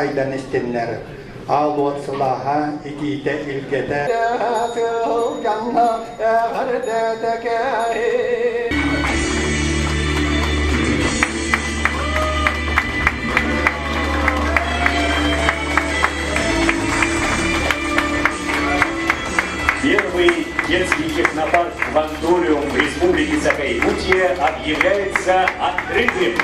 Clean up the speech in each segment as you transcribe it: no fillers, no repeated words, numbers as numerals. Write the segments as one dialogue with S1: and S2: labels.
S1: faydan istemler. Ağabey sılaha ikide ilkede.
S2: Первый детский технопарк «Кванториум» в Республике Саха-Якутия объявляется открытым.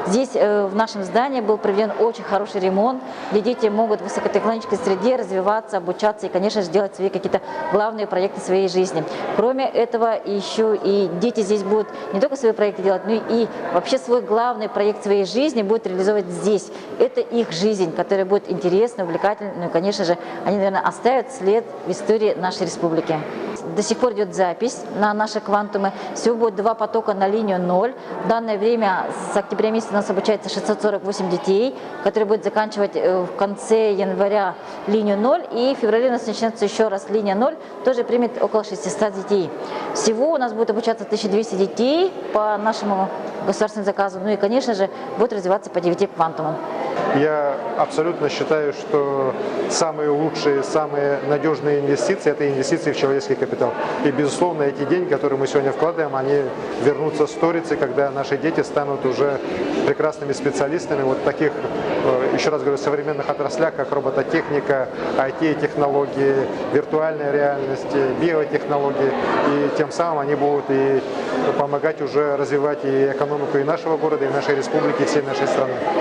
S3: Здесь в нашем здании был проведен очень хороший ремонт, где дети могут в высокотехнологической среде развиваться, обучаться и, конечно же, делать свои какие-то главные проекты своей жизни. Кроме этого, еще и дети здесь будут не только свои проекты делать, но и вообще свой главный проект своей жизни будут реализовывать здесь. Это их жизнь, которая будет интересна, увлекательна, ну и, конечно же, они, наверное, оставят след в истории нашей республики. До сих пор идет запись на наши квантумы. Всего будет 2 потока на линию 0. В данное время с октября месяца у нас обучается 648 детей, которые будут заканчивать в конце января линию 0. И в феврале у нас начнется еще раз линия 0, тоже примет около 600 детей. Всего у нас будет обучаться 1200 детей по нашему государственному заказу. Ну и, конечно же, будет развиваться по 9 квантумам.
S4: Я абсолютно считаю, что самые лучшие, самые надежные инвестиции – это инвестиции в человеческий капитал. И, безусловно, эти деньги, которые мы сегодня вкладываем, они вернутся в сторицей, когда наши дети станут уже прекрасными специалистами вот таких, еще раз говорю, современных отраслях, как робототехника, IT-технологии, виртуальная реальность, биотехнологии. И тем самым они будут и помогать уже развивать и экономику и нашего города, и нашей республики, и всей нашей страны.